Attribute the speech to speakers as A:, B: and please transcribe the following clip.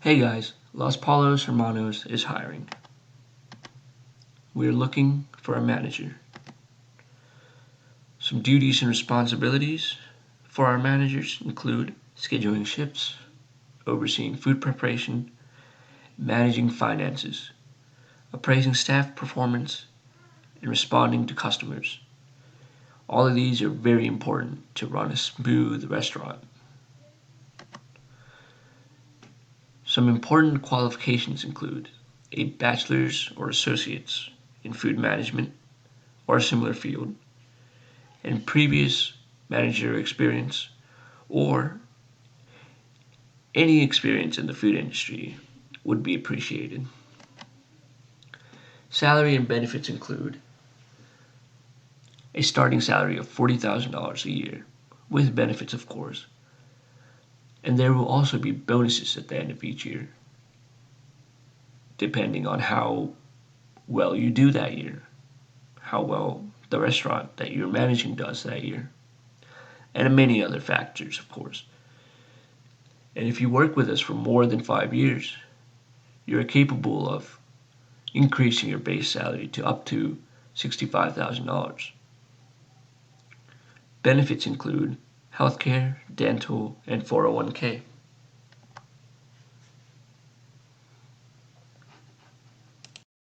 A: Hey guys, Los Palos Hermanos is hiring. We're looking for a manager. Some duties and responsibilities for our managers include scheduling shifts, overseeing food preparation, managing finances, appraising staff performance, and responding to customers. All of these are very important to run a smooth restaurant. Some important qualifications include a bachelor's or associate's in food management or a similar field, and previous managerial experience or any experience in the food industry would be appreciated. Salary and benefits include a starting salary of $40,000 a year, with benefits, of course, and there will also be bonuses at the end of each year, depending on how well you do that year, how well the restaurant that you're managing does that year, and many other factors, of course. And if you work with us for more than 5 years, you are capable of increasing your base salary to up to $65,000. Benefits include healthcare, dental, and 401k.